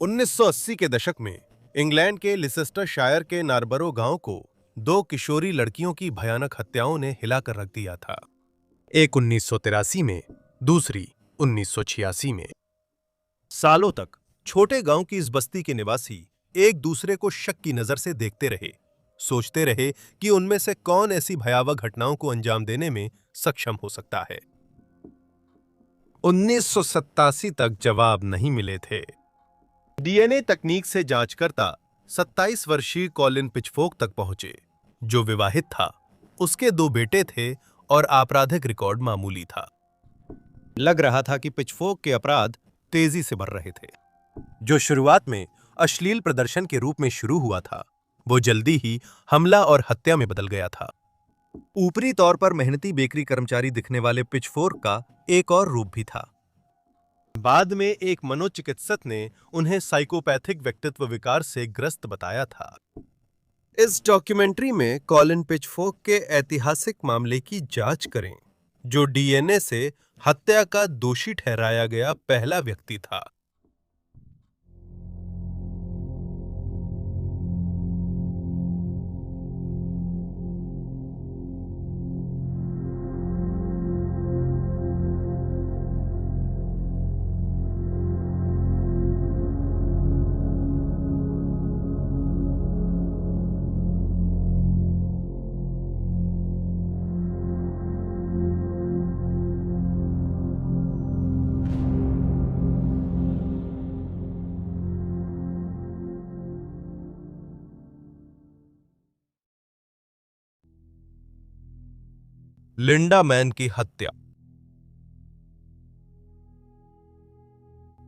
1980 के दशक में इंग्लैंड के लिसेस्टरशायर के नारबरो गांव को दो किशोरी लड़कियों की भयानक हत्याओं ने हिलाकर रख दिया था। एक 1983 में, दूसरी 1986 में। सालों तक छोटे गांव की इस बस्ती के निवासी एक दूसरे को शक की नजर से देखते रहे, सोचते रहे कि उनमें से कौन ऐसी भयावह घटनाओं को अंजाम देने में सक्षम हो सकता है। 1987 तक जवाब नहीं मिले थे। डीएनए तकनीक से जांचकर्ता 27 वर्षीय कॉलिन पिचफोर्क तक पहुंचे, जो विवाहित था, उसके दो बेटे थे और आपराधिक रिकॉर्ड मामूली था। लग रहा था कि पिचफोर्क के अपराध तेजी से बढ़ रहे थे। जो शुरुआत में अश्लील प्रदर्शन के रूप में शुरू हुआ था, वो जल्दी ही हमला और हत्या में बदल गया था। ऊपरी तौर पर मेहनती बेकरी कर्मचारी दिखने वाले पिचफोर्क का एक और रूप भी था। बाद में एक मनोचिकित्सक ने उन्हें साइकोपैथिक व्यक्तित्व विकार से ग्रस्त बताया था। इस डॉक्यूमेंट्री में कॉलिन पिचफोर्क के ऐतिहासिक मामले की जांच करें, जो डीएनए से हत्या का दोषी ठहराया गया पहला व्यक्ति था। लिंडा मैन की हत्या।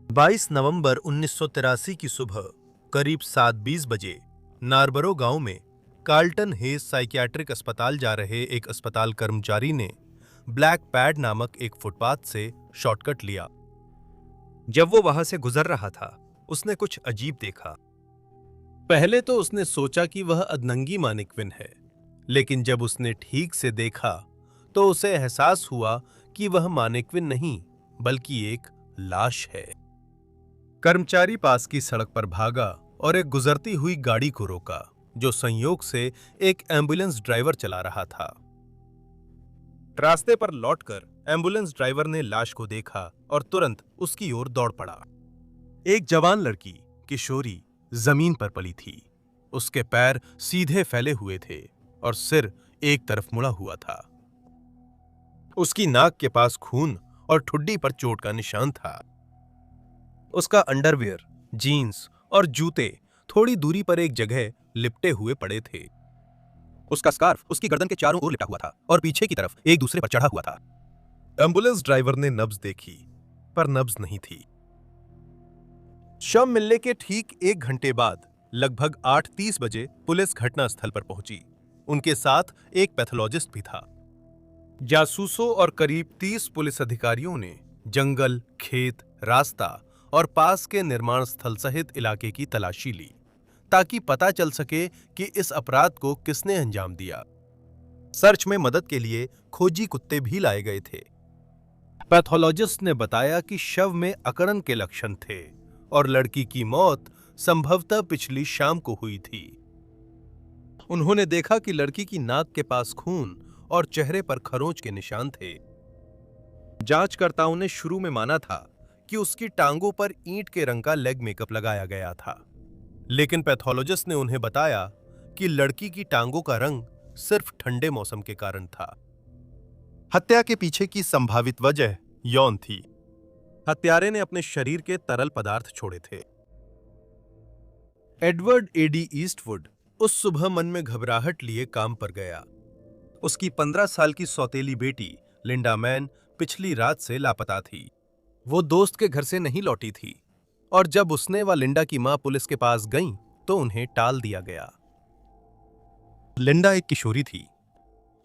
22 नवंबर 1983 की सुबह करीब 7:20 बजे नारबरो गांव में कार्लटन हेज साइकियाट्रिक अस्पताल जा रहे एक अस्पताल कर्मचारी ने ब्लैक पैड नामक एक फुटपाथ से शॉर्टकट लिया। जब वो वहां से गुजर रहा था, उसने कुछ अजीब देखा। पहले तो उसने सोचा कि वह अदनंगी मानिक्विन है, लेकिन जब उसने ठीक से देखा तो उसे एहसास हुआ कि वह मानिक्विन नहीं, बल्कि एक लाश है। कर्मचारी पास की सड़क पर भागा और एक गुजरती हुई गाड़ी को रोका, जो संयोग से एक एम्बुलेंस ड्राइवर चला रहा था। रास्ते पर लौटकर एम्बुलेंस ड्राइवर ने लाश को देखा और तुरंत उसकी ओर दौड़ पड़ा। एक जवान लड़की, किशोरी, जमीन पर पड़ी थी। उसके पैर सीधे फैले हुए थे और सिर एक तरफ मुड़ा हुआ था। उसकी नाक के पास खून और ठुड्डी पर चोट का निशान था। उसका अंडरवियर, जीन्स और जूते थोड़ी दूरी पर एक जगह लिपटे हुए पड़े थे। उसका स्कार्फ उसकी गर्दन के चारों ओर लिपटा हुआ था और पीछे की तरफ एक दूसरे पर चढ़ा हुआ था। एम्बुलेंस ड्राइवर ने नब्ज देखी, पर नब्ज नहीं थी। शव मिलने के ठीक 1 घंटे बाद लगभग 8:30 बजे पुलिस घटनास्थल पर पहुंची। उनके साथ एक पैथोलॉजिस्ट भी था। जासूसों और करीब 30 पुलिस अधिकारियों ने जंगल, खेत, रास्ता और पास के निर्माण स्थल सहित इलाके की तलाशी ली, ताकि पता चल सके कि इस अपराध को किसने अंजाम दिया। सर्च में मदद के लिए खोजी कुत्ते भी लाए गए थे। पैथोलॉजिस्ट ने बताया कि शव में अकड़न के लक्षण थे और लड़की की मौत संभवतः पिछली शाम को हुई थी। उन्होंने देखा कि लड़की की नाक के पास खून और चेहरे पर खरोंच के निशान थे। जांचकर्ताओं ने शुरू में माना था कि उसकी टांगों पर ईंट के रंग का लेग मेकअप लगाया गया था, लेकिन पैथोलॉजिस्ट ने उन्हें बताया कि लड़की की टांगों का रंग सिर्फ ठंडे मौसम के कारण था। हत्या के पीछे की संभावित वजह यौन थी। हत्यारे ने अपने शरीर के तरल पदार्थ छोड़े थे। एडवर्ड एडी ईस्टवुड उस सुबह मन में घबराहट लिए काम पर गया। उसकी 15 साल की सौतेली बेटी लिंडा मैन पिछली रात से लापता थी। वो दोस्त के घर से नहीं लौटी थी और जब उसने व लिंडा की मां पुलिस के पास गईं, तो उन्हें टाल दिया गया। लिंडा एक किशोरी थी।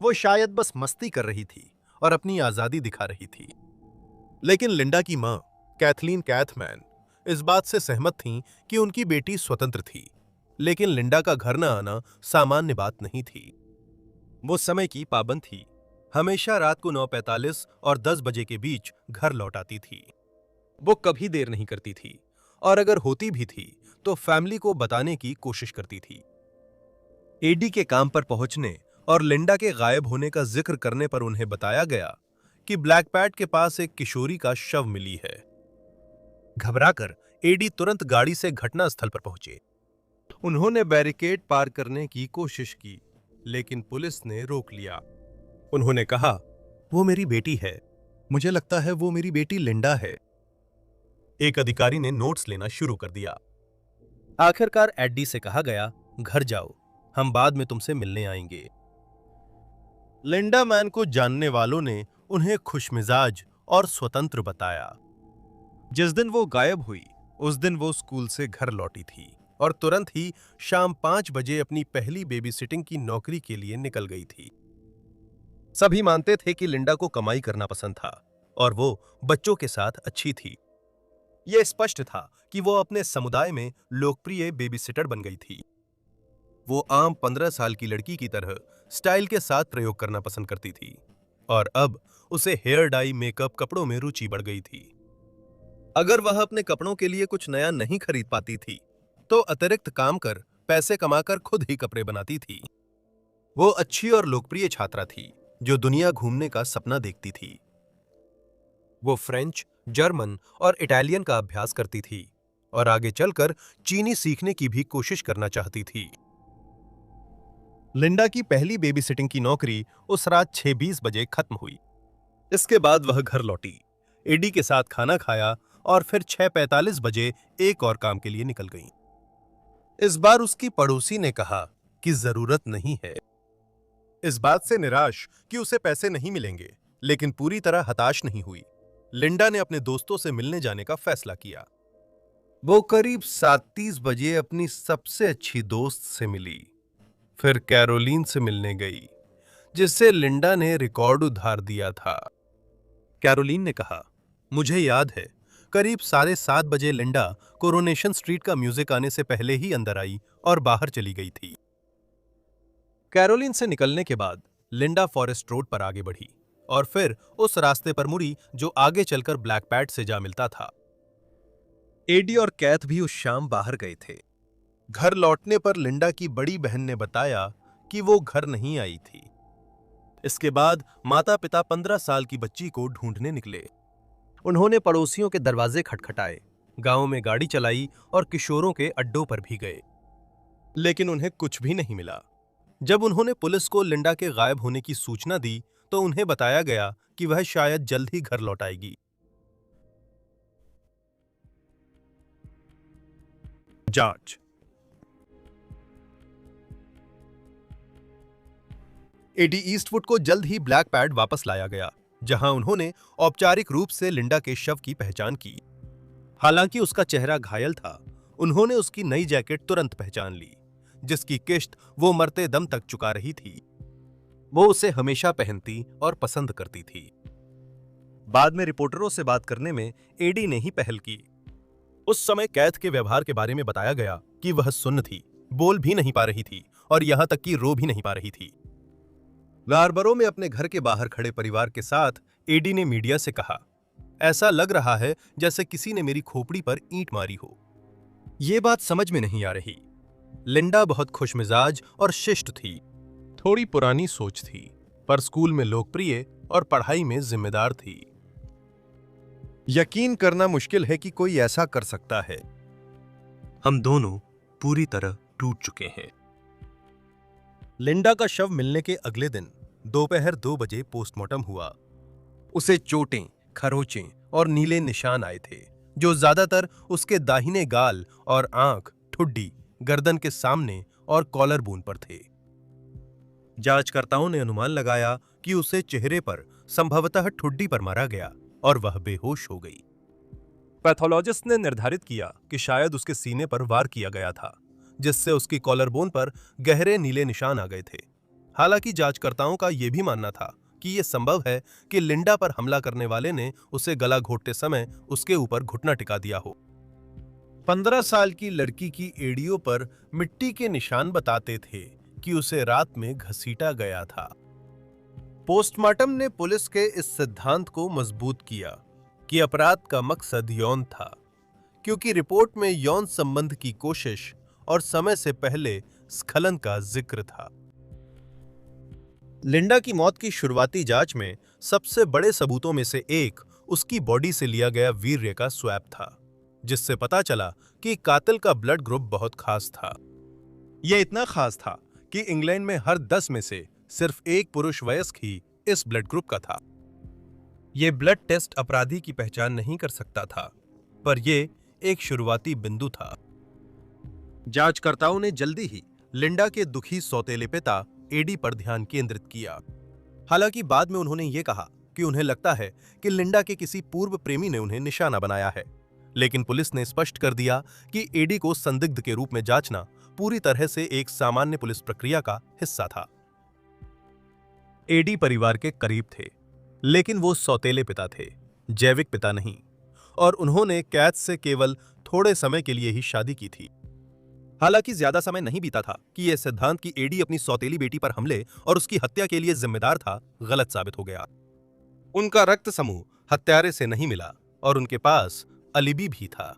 वो शायद बस मस्ती कर रही थी और अपनी आजादी दिखा रही थी। लेकिन लिंडा की मां, कैथलीन कैथमैन, इस बात से सहमत थीं कि उनकी बेटी स्वतंत्र थी, लेकिन लिंडा का घर न आना सामान्य बात नहीं थी। वो समय की पाबंद थी। हमेशा रात को 9:45 और 10 बजे के बीच घर लौट आती थी। वो कभी देर नहीं करती थी और अगर होती भी थी तो फैमिली को बताने की कोशिश करती थी। एडी के काम पर पहुंचने और लिंडा के गायब होने का जिक्र करने पर उन्हें बताया गया कि ब्लैक पैट के पास एक किशोरी का शव मिली है। घबराकर एडी तुरंत गाड़ी से घटनास्थल पर पहुंचे। उन्होंने बैरिकेड पार करने की कोशिश की, लेकिन पुलिस ने रोक लिया। उन्होंने कहा, वो मेरी बेटी है, मुझे लगता है वो मेरी बेटी लिंडा है। एक अधिकारी ने नोट्स लेना शुरू कर दिया। आखिरकार एडी से कहा गया, घर जाओ, हम बाद में तुमसे मिलने आएंगे। लिंडा मैन को जानने वालों ने उन्हें खुशमिजाज और स्वतंत्र बताया। जिस दिन वो गायब हुई उस दिन वो स्कूल से घर लौटी थी और तुरंत ही शाम 5 बजे अपनी पहली बेबी सिटिंग की नौकरी के लिए निकल गई थी। सभी मानते थे कि लिंडा को कमाई करना पसंद था और वो बच्चों के साथ अच्छी थी। यह स्पष्ट था कि वो अपने समुदाय में लोकप्रिय बेबी सिटर बन गई थी। वो आम 15 साल की लड़की की तरह स्टाइल के साथ प्रयोग करना पसंद करती थी और अब उसे हेयर डाई, मेकअप, कपड़ों में रुचि बढ़ गई थी। अगर वह अपने कपड़ों के लिए कुछ नया नहीं खरीद पाती थी तो अतिरिक्त काम कर पैसे कमाकर खुद ही कपड़े बनाती थी। वो अच्छी और लोकप्रिय छात्रा थी जो दुनिया घूमने का सपना देखती थी। वो फ्रेंच, जर्मन और इटालियन का अभ्यास करती थी और आगे चलकर चीनी सीखने की भी कोशिश करना चाहती थी। लिंडा की पहली बेबी सिटिंग की नौकरी उस रात 6:20 बजे खत्म हुई। इसके बाद वह घर लौटी, एडी के साथ खाना खाया और फिर 6:45 बजे एक और काम के लिए निकल गई। इस बार उसकी पड़ोसी ने कहा कि जरूरत नहीं है। इस बात से निराश कि उसे पैसे नहीं मिलेंगे, लेकिन पूरी तरह हताश नहीं हुई, लिंडा ने अपने दोस्तों से मिलने जाने का फैसला किया। वो करीब 7:30 बजे अपनी सबसे अच्छी दोस्त से मिली, फिर कैरोलीन से मिलने गई, जिससे लिंडा ने रिकॉर्ड उधार दिया था। कैरोलीन ने कहा, मुझे याद है, करीब 7:30 बजे लिंडा कोरोनेशन स्ट्रीट का म्यूजिक आने से पहले ही अंदर आई और बाहर चली गई थी। कैरोलीन से निकलने के बाद लिंडा फॉरेस्ट रोड पर आगे बढ़ी और फिर उस रास्ते पर मुड़ी जो आगे चलकर ब्लैक पैट से जा मिलता था। एडी और कैथ भी उस शाम बाहर गए थे। घर लौटने पर लिंडा की बड़ी बहन ने बताया कि वो घर नहीं आई थी। इसके बाद माता पिता 15 साल की बच्ची को ढूंढने निकले। उन्होंने पड़ोसियों के दरवाजे खटखटाए, गांव में गाड़ी चलाई और किशोरों के अड्डों पर भी गए, लेकिन उन्हें कुछ भी नहीं मिला। जब उन्होंने पुलिस को लिंडा के गायब होने की सूचना दी तो उन्हें बताया गया कि वह शायद जल्द ही घर लौट आएगी। जांच। एडी ईस्टवुड को जल्द ही ब्लैक पैट वापस लाया गया, जहां उन्होंने औपचारिक रूप से लिंडा के शव की पहचान की। हालांकि उसका चेहरा घायल था, उन्होंने उसकी नई जैकेट तुरंत पहचान ली, जिसकी किश्त वो मरते दम तक चुका रही थी। वो उसे हमेशा पहनती और पसंद करती थी। बाद में रिपोर्टरों से बात करने में एडी ने ही पहल की। उस समय कैथ के व्यवहार के बारे में बताया गया कि वह सुन्न थी, बोल भी नहीं पा रही थी और यहां तक कि रो भी नहीं पा रही थी। लार्बरो में अपने घर के बाहर खड़े परिवार के साथ एडी ने मीडिया से कहा, ऐसा लग रहा है जैसे किसी ने मेरी खोपड़ी पर ईंट मारी हो। ये बात समझ में नहीं आ रही। लिंडा बहुत खुशमिजाज और शिष्ट थी, थोड़ी पुरानी सोच थी, पर स्कूल में लोकप्रिय और पढ़ाई में जिम्मेदार थी। यकीन करना मुश्किल है कि कोई ऐसा कर सकता है। हम दोनों पूरी तरह टूट चुके हैं। लिंडा का शव मिलने के अगले दिन दोपहर 2 बजे पोस्टमार्टम हुआ। उसे चोटें, खरोंचें और नीले निशान आए थे, जो ज्यादातर उसके दाहिने गाल और आंख, ठुड्डी, गर्दन के सामने और कॉलर बोन पर थे। जांचकर्ताओं ने अनुमान लगाया कि उसे चेहरे पर संभवतः ठुड्डी पर मारा गया और वह बेहोश हो गई। पैथोलॉजिस्ट ने निर्धारित किया कि शायद उसके सीने पर वार किया गया था, जिससे उसकी कॉलर बोन पर गहरे नीले निशान आ गए थे। हालांकि जांचकर्ताओं का यह भी मानना था कि यह संभव है कि लिंडा पर हमला करने वाले ने उसे गला घोंटते समय उसके ऊपर घुटना टिका दिया हो। 15 साल की लड़की की एड़ियों पर मिट्टी के निशान बताते थे कि उसे रात में घसीटा गया था। पोस्टमार्टम ने पुलिस के इस सिद्धांत को मजबूत किया कि अपराध का मकसद यौन था, क्योंकि रिपोर्ट में यौन संबंध की कोशिश और समय से पहले स्खलन का जिक्र था। लिंडा की मौत की शुरुआती जांच में सबसे बड़े सबूतों में से एक उसकी बॉडी से लिया गया वीर्य का स्वैब था, जिससे पता चला कि कातिल का ब्लड ग्रुप बहुत खास था। यह इतना खास था कि इंग्लैंड में हर 10 में से सिर्फ एक पुरुष वयस्क ही इस ब्लड ग्रुप का था। यह ब्लड टेस्ट अपराधी की पहचान नहीं कर सकता था, पर यह एक शुरुआती बिंदु था। जांचकर्ताओं ने जल्दी ही लिंडा के दुखी सौतेले पिता एडी पर ध्यान केंद्रित किया। हालांकि बाद में उन्होंने ये कहा कि उन्हें लगता है कि लिंडा के किसी पूर्व प्रेमी ने उन्हें निशाना बनाया है, लेकिन पुलिस ने स्पष्ट कर दिया कि एडी को संदिग्ध के रूप में जांचना पूरी तरह से एक सामान्य पुलिस प्रक्रिया का हिस्सा था। एडी परिवार के करीब थे, लेकिन वो सौतेले पिता थे, जैविक पिता नहीं, और उन्होंने कैथ से केवल थोड़े समय के लिए ही शादी की थी। हालांकि ज्यादा समय नहीं बीता था कि यह सिद्धांत कि एडी अपनी सौतेली बेटी पर हमले और उसकी हत्या के लिए जिम्मेदार था, गलत साबित हो गया। उनका रक्त समूह हत्यारे से नहीं मिला और उनके पास अलिबी भी था।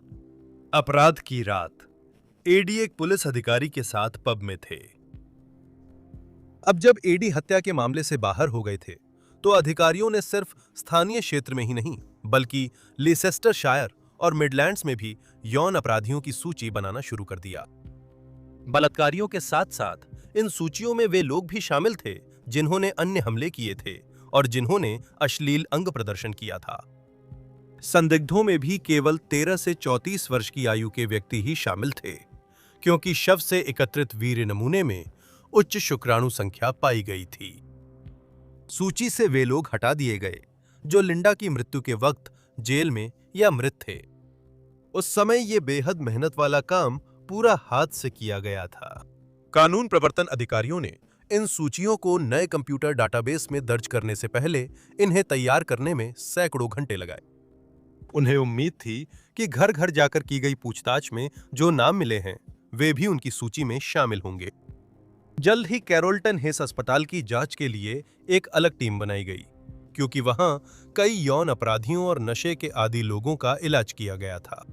अपराध की रात एडी एक पुलिस अधिकारी के साथ पब में थे। अब जब एडी हत्या के मामले से बाहर हो गए थे, तो अधिकारियों ने सिर्फ स्थानीय क्षेत्र में ही नहीं, बल्कि लीसेस्टरशायर और मिडलैंड्स में भी यौन अपराधियों की सूची बनाना शुरू कर दिया। बलात्कारियों के साथ साथ इन सूचियों में वे लोग भी शामिल थे जिन्होंने अन्य हमले किए थे और जिन्होंने अश्लील अंग प्रदर्शन किया था। संदिग्धों में भी केवल 13 से 34 वर्ष की आयु के व्यक्ति ही शामिल थे, क्योंकि शव से एकत्रित वीर्य नमूने में उच्च शुक्राणु संख्या पाई गई थी। सूची से वे लोग हटा दिए गए जो लिंडा की मृत्यु के वक्त जेल में या मृत थे। उस समय यह बेहद मेहनत वाला काम पूरा हाथ से किया गया था। कानून प्रवर्तन अधिकारियों ने इन सूचियों को नए कंप्यूटर डाटाबेस में दर्ज करने से पहले इन्हें तैयार करने में सैकड़ों घंटे लगाए। उन्हें उम्मीद थी कि घर घर जाकर की गई पूछताछ में जो नाम मिले हैं वे भी उनकी सूची में शामिल होंगे। जल्द ही कैरोल्टन हेस अस्पताल की जांच के लिए एक अलग टीम बनाई गई, क्योंकि वहां कई यौन अपराधियों और नशे के आदी लोगों का इलाज किया गया था।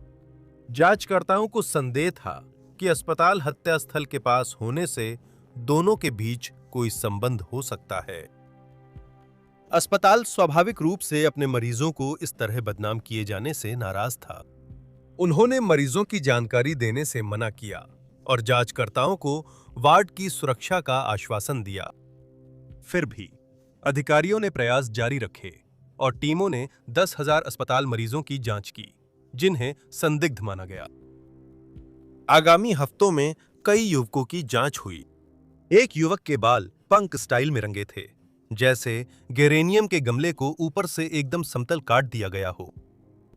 जांचकर्ताओं को संदेह था कि अस्पताल हत्यास्थल के पास होने से दोनों के बीच कोई संबंध हो सकता है। अस्पताल स्वाभाविक रूप से अपने मरीजों को इस तरह बदनाम किए जाने से नाराज था। उन्होंने मरीजों की जानकारी देने से मना किया और जांचकर्ताओं को वार्ड की सुरक्षा का आश्वासन दिया। फिर भी अधिकारियों ने प्रयास जारी रखे और टीमों ने 10,000 अस्पताल मरीजों की जांच की जिन्हें संदिग्ध माना गया। आगामी हफ्तों में कई युवकों की जांच हुई। एक युवक के बाल पंक स्टाइल में रंगे थे, जैसे गेरेनियम के गमले को ऊपर से एकदम समतल काट दिया गया हो।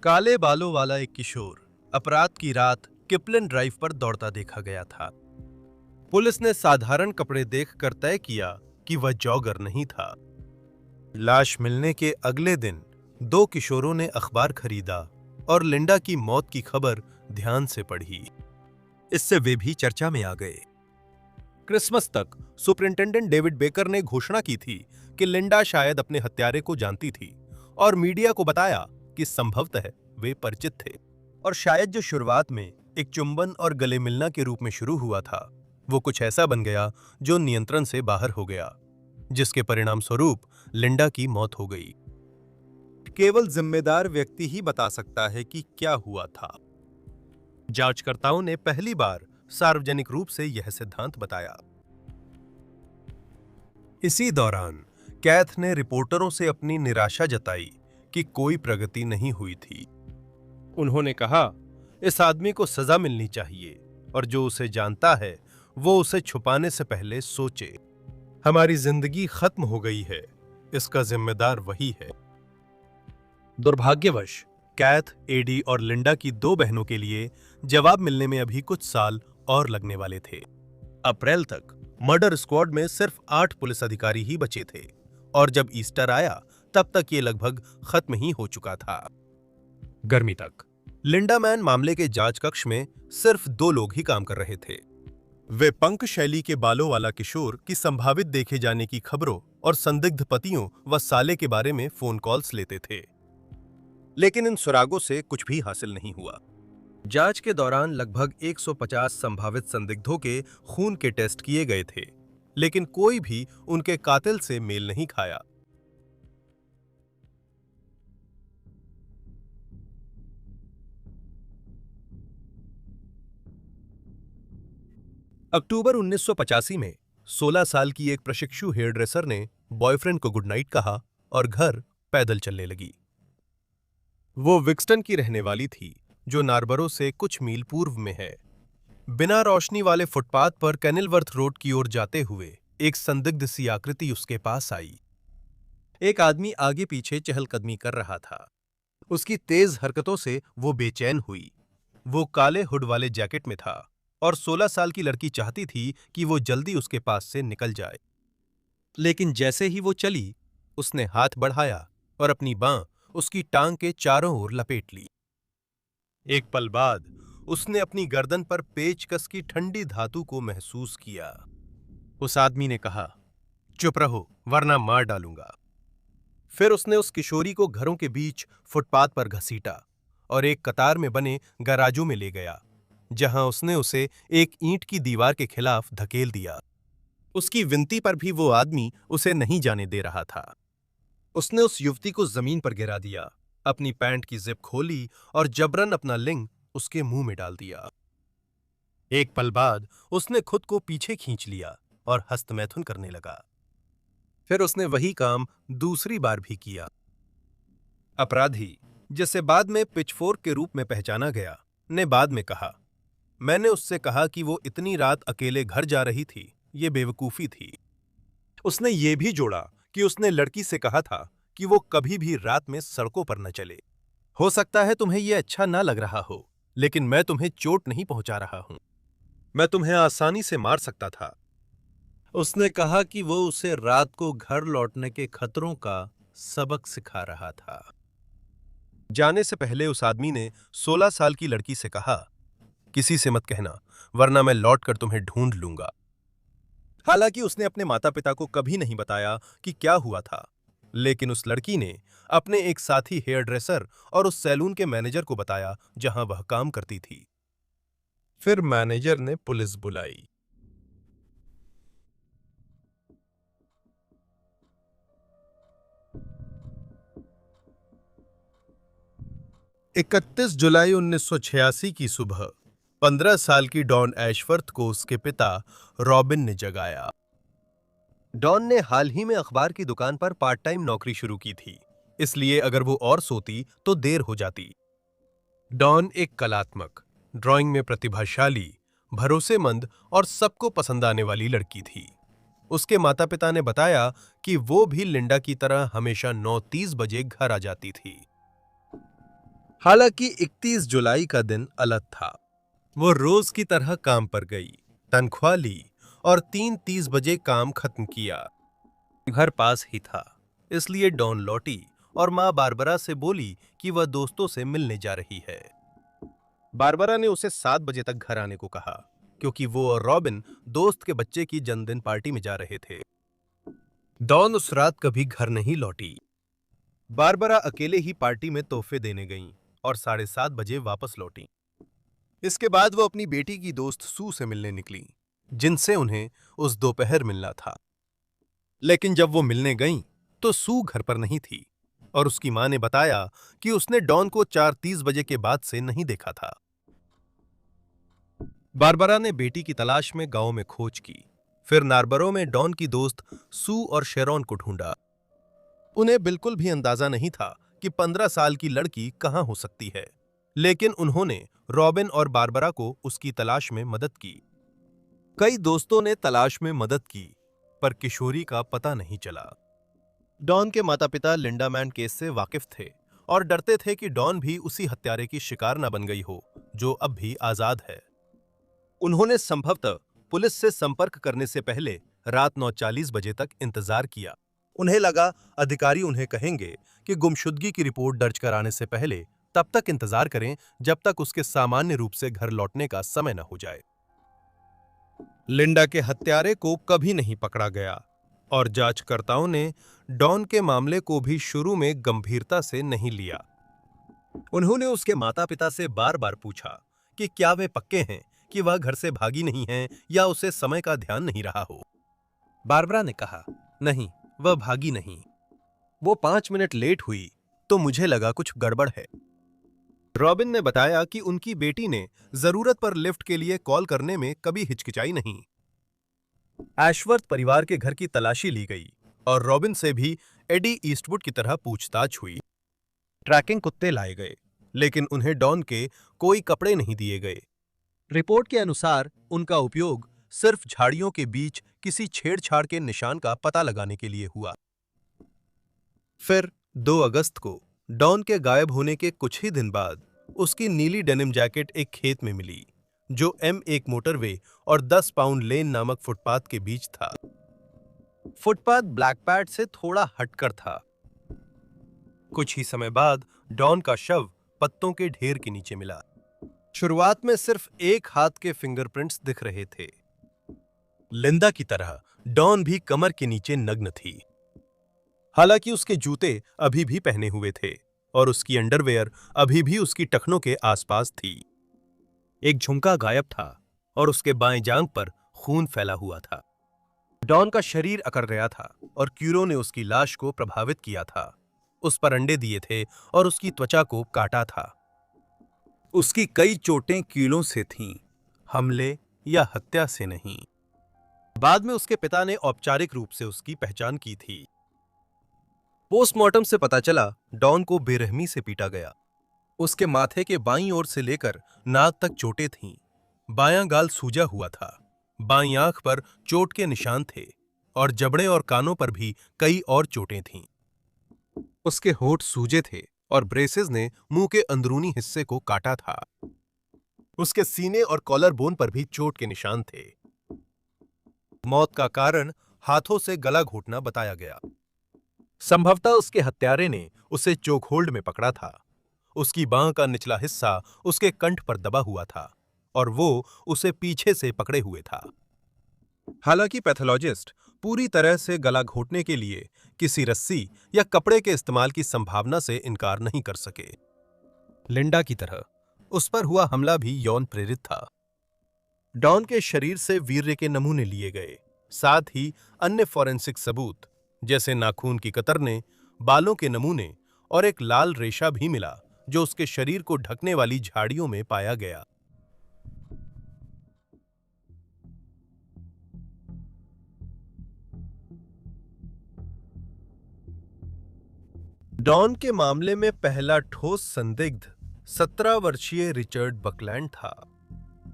काले बालों वाला एक किशोर अपराध की रात किपलिन ड्राइव पर दौड़ता देखा गया था। पुलिस ने साधारण कपड़े देखकर तय किया कि वह जॉगर नहीं था। लाश मिलने के अगले दिन 2 किशोरों ने अखबार खरीदा और लिंडा की मौत की खबर ध्यान से पढ़ी। इससे वे भी चर्चा में आ गए। क्रिसमस तक सुपरिंटेंडेंट डेविड बेकर ने घोषणा की थी कि लिंडा शायद अपने हत्यारे को जानती थी और मीडिया को बताया कि संभवतः वे परिचित थे, और शायद जो शुरुआत में एक चुंबन और गले मिलना के रूप में शुरू हुआ था, वो कुछ ऐसा बन गया जो नियंत्रण से बाहर हो गया, जिसके परिणाम स्वरूप लिंडा की मौत हो गई। केवल जिम्मेदार व्यक्ति ही बता सकता है कि क्या हुआ था। जांचकर्ताओं ने पहली बार सार्वजनिक रूप से यह सिद्धांत बताया। इसी दौरान कैथ ने रिपोर्टरों से अपनी निराशा जताई कि कोई प्रगति नहीं हुई थी। उन्होंने कहा, इस आदमी को सजा मिलनी चाहिए और जो उसे जानता है वो उसे छुपाने से पहले सोचे। हमारी जिंदगी खत्म हो गई है, इसका जिम्मेदार वही है। दुर्भाग्यवश कैथ, एडी और लिंडा की 2 बहनों के लिए जवाब मिलने में अभी कुछ साल और लगने वाले थे। अप्रैल तक मर्डर स्क्वाड में सिर्फ 8 पुलिस अधिकारी ही बचे थे और जब ईस्टर आया तब तक ये लगभग खत्म ही हो चुका था। गर्मी तक लिंडा मैन मामले के जांच कक्ष में सिर्फ 2 लोग ही काम कर रहे थे। वे पंक शैली के बालों वाला किशोर की संभावित देखे जाने की खबरों और संदिग्ध पतियों व साले के बारे में फोन कॉल्स लेते थे, लेकिन इन सुरागों से कुछ भी हासिल नहीं हुआ। जांच के दौरान लगभग 150 संभावित संदिग्धों के खून के टेस्ट किए गए थे, लेकिन कोई भी उनके कातिल से मेल नहीं खाया। अक्टूबर 1985 में 16 साल की एक प्रशिक्षु हेयर ड्रेसर ने बॉयफ्रेंड को गुड नाइट कहा और घर पैदल चलने लगी। वो विक्सटन की रहने वाली थी, जो नार्बरो से कुछ मील पूर्व में है। बिना रोशनी वाले फुटपाथ पर कैनिलवर्थ रोड की ओर जाते हुए एक संदिग्ध सी आकृति उसके पास आई। एक आदमी आगे पीछे चहलकदमी कर रहा था। उसकी तेज हरकतों से वो बेचैन हुई। वो काले हुड वाले जैकेट में था और 16 साल की लड़की चाहती थी कि वो जल्दी उसके पास से निकल जाए। लेकिन जैसे ही वो चली, उसने हाथ बढ़ाया और अपनी बांह उसकी टांग के चारों ओर लपेट ली। एक पल बाद उसने अपनी गर्दन पर पेचकस की ठंडी धातु को महसूस किया। उस आदमी ने कहा, चुप रहो वरना मार डालूंगा। फिर उसने उस किशोरी को घरों के बीच फुटपाथ पर घसीटा और एक कतार में बने गराजों में ले गया, जहां उसने उसे एक ईंट की दीवार के खिलाफ धकेल दिया। उसकी विनती पर भी वो आदमी उसे नहीं जाने दे रहा था। उसने उस युवती को जमीन पर गिरा दिया, अपनी पैंट की जिप खोली और जबरन अपना लिंग उसके मुंह में डाल दिया। एक पल बाद उसने खुद को पीछे खींच लिया और हस्तमैथुन करने लगा। फिर उसने वही काम दूसरी बार भी किया। अपराधी, जिसे बाद में पिचफोर्क के रूप में पहचाना गया, ने बाद में कहा, मैंने उससे कहा कि वो इतनी रात अकेले घर जा रही थी, ये बेवकूफी थी। उसने ये भी जोड़ा कि उसने लड़की से कहा था कि वो कभी भी रात में सड़कों पर न चले। हो सकता है तुम्हें यह अच्छा ना लग रहा हो, लेकिन मैं तुम्हें चोट नहीं पहुंचा रहा हूं। मैं तुम्हें आसानी से मार सकता था। उसने कहा कि वो उसे रात को घर लौटने के खतरों का सबक सिखा रहा था। जाने से पहले उस आदमी ने 16 साल की लड़की से कहा, किसी से मत कहना, वरना मैं लौटकर तुम्हें ढूंढ लूंगा। हालांकि उसने अपने माता पिता को कभी नहीं बताया कि क्या हुआ था, लेकिन उस लड़की ने अपने एक साथी हेयर ड्रेसर और उस सैलून के मैनेजर को बताया जहां वह काम करती थी। फिर मैनेजर ने पुलिस बुलाई। 31 जुलाई 1986 की सुबह 15 साल की डॉन ऐशवर्थ को उसके पिता रॉबिन ने जगाया। डॉन ने हाल ही में अखबार की दुकान पर पार्ट टाइम नौकरी शुरू की थी, इसलिए अगर वो और सोती तो देर हो जाती। डॉन एक कलात्मक, ड्राइंग में प्रतिभाशाली, भरोसेमंद और सबको पसंद आने वाली लड़की थी। उसके माता पिता ने बताया कि वो भी लिंडा की तरह हमेशा 9:30 बजे घर आ जाती थी। हालांकि 31 जुलाई का दिन अलग था। वो रोज की तरह काम पर गई, तनख्वाह ली और 3:30 बजे काम खत्म किया। घर पास ही था, इसलिए डॉन लौटी और मां बारबरा से बोली कि वह दोस्तों से मिलने जा रही है। बारबरा ने उसे 7 बजे तक घर आने को कहा, क्योंकि वो और रॉबिन दोस्त के बच्चे की जन्मदिन पार्टी में जा रहे थे। डॉन उस रात कभी घर नहीं लौटी। बारबरा अकेले ही पार्टी में तोहफे देने गईं और 7:30 बजे वापस लौटी। इसके बाद वो अपनी बेटी की दोस्त सू से मिलने निकली, जिनसे उन्हें उस दोपहर मिलना था। लेकिन जब वो मिलने गईं, तो सू घर पर नहीं थी और उसकी मां ने बताया कि उसने डॉन को 4:30 बजे के बाद से नहीं देखा था। बारबरा ने बेटी की तलाश में गांव में खोज की, फिर नार्बरो में डॉन की दोस्त सू और शेरॉन को ढूंढा। उन्हें बिल्कुल भी अंदाजा नहीं था कि 15 साल की लड़की कहां हो सकती है, लेकिन उन्होंने रॉबिन और बारबरा को उसकी तलाश में मदद की। कई दोस्तों ने तलाश में मदद की, पर किशोरी का पता नहीं चला। डॉन के माता-पिता लिंडामैन केस से वाकिफ थे और डरते थे कि डॉन भी उसी हत्यारे की शिकार न बन गई हो, जो अब भी आजाद है। उन्होंने संभवतः पुलिस से संपर्क करने से पहले रात 9:40 बजे तक इंतजार किया। उन्हें लगा अधिकारी उन्हें कहेंगे कि गुमशुदगी की रिपोर्ट दर्ज कराने से पहले तब तक इंतजार करें जब तक उसके सामान्य रूप से घर लौटने का समय न हो जाए। लिंडा के हत्यारे को कभी नहीं पकड़ा गया और जांचकर्ताओं ने डॉन के मामले को भी शुरू में गंभीरता से नहीं लिया। उन्होंने उसके माता-पिता से बार-बार पूछा कि क्या वे पक्के हैं कि वह घर से भागी नहीं है या उसे समय का ध्यान नहीं रहा हो। बारबरा ने कहा, नहीं, वह भागी नहीं। वो 5 मिनट लेट हुई तो मुझे लगा कुछ गड़बड़ है। रॉबिन ने बताया कि उनकी बेटी ने जरूरत पर लिफ्ट के लिए कॉल करने में कभी हिचकिचाई नहीं। एशवर्थ परिवार के घर की तलाशी ली गई और रॉबिन से भी एडी ईस्टवुड की तरह पूछताछ हुई। ट्रैकिंग कुत्ते लाए गए, लेकिन उन्हें डॉन के कोई कपड़े नहीं दिए गए। रिपोर्ट के अनुसार उनका उपयोग सिर्फ झाड़ियों के बीच किसी छेड़छाड़ के निशान का पता लगाने के लिए हुआ। फिर 2 अगस्त को डॉन के गायब होने के कुछ ही दिन बाद उसकी नीली डेनिम जैकेट एक खेत में मिली, जो M1 मोटरवे और 10 पाउंड लेन नामक फुटपाथ के बीच था। फुटपाथ ब्लैक पैड से थोड़ा हटकर था। कुछ ही समय बाद डॉन का शव पत्तों के ढेर के नीचे मिला। शुरुआत में सिर्फ एक हाथ के फिंगरप्रिंट्स दिख रहे थे। लिंदा की तरह डॉन भी कमर के नीचे नग्न थी। हालांकि उसके जूते अभी भी पहने हुए थे और उसकी अंडरवेयर अभी भी उसकी टखनों के आसपास थी। एक झुमका गायब था और उसके बाएं जांघ पर खून फैला हुआ था। डॉन का शरीर अकड़ गया था और क्यूरो ने उसकी लाश को प्रभावित किया था। उस पर अंडे दिए थे और उसकी त्वचा को काटा था। उसकी कई चोटें कीलों से थीं, हमले या हत्या से नहीं। बाद में उसके पिता ने औपचारिक रूप से उसकी पहचान की थी। पोस्टमार्टम से पता चला डॉन को बेरहमी से पीटा गया। उसके माथे के बाईं ओर से लेकर नाक तक चोटें थीं। बायां गाल सूजा हुआ था, बाईं आंख पर चोट के निशान थे और जबड़े और कानों पर भी कई और चोटें थीं। उसके होंठ सूजे थे और ब्रेसेस ने मुंह के अंदरूनी हिस्से को काटा था। उसके सीने और कॉलर बोन पर भी चोट के निशान थे। मौत का कारण हाथों से गला घोटना बताया गया। संभवतः उसके हत्यारे ने उसे चोकहोल्ड में पकड़ा था। उसकी बांह का निचला हिस्सा उसके कंठ पर दबा हुआ था और वो उसे पीछे से पकड़े हुए था। हालांकि पैथोलॉजिस्ट पूरी तरह से गला घोटने के लिए किसी रस्सी या कपड़े के इस्तेमाल की संभावना से इनकार नहीं कर सके। लिंडा की तरह उस पर हुआ हमला भी यौन प्रेरित था। डॉन के शरीर से वीर्य के नमूने लिए गए, साथ ही अन्य फॉरेंसिक सबूत जैसे नाखून की कतरने, बालों के नमूने और एक लाल रेशा भी मिला जो उसके शरीर को ढकने वाली झाड़ियों में पाया गया। डॉन के मामले में पहला ठोस संदिग्ध 17 वर्षीय रिचर्ड बकलैंड था।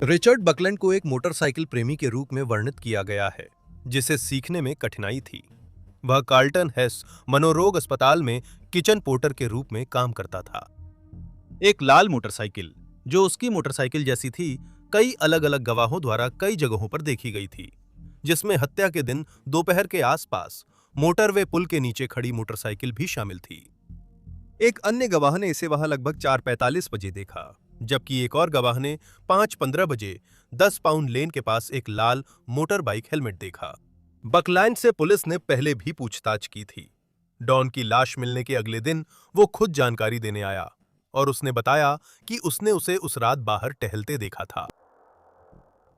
रिचर्ड बकलैंड को एक मोटरसाइकिल प्रेमी के रूप में वर्णित किया गया है, जिसे सीखने में कठिनाई थी। वह कार्ल्टन हेस मनोरोग अस्पताल में किचन पोर्टर के रूप में काम करता था। एक लाल मोटरसाइकिल, जो उसकी मोटरसाइकिल जैसी थी, कई अलग अलग गवाहों द्वारा कई जगहों पर देखी गई थी, जिसमें हत्या के दिन दोपहर के आसपास मोटरवे पुल के नीचे खड़ी मोटरसाइकिल भी शामिल थी। एक अन्य गवाह ने इसे वहां लगभग 4:45 बजे देखा, जबकि एक और गवाह ने 5:15 बजे 10 पाउंड लेन के पास एक लाल मोटर बाइक हेलमेट देखा। बकलैंड से पुलिस ने पहले भी पूछताछ की थी। डॉन की लाश मिलने के अगले दिन वो खुद जानकारी देने आया और उसने बताया कि उसने उसे उस रात बाहर टहलते देखा था।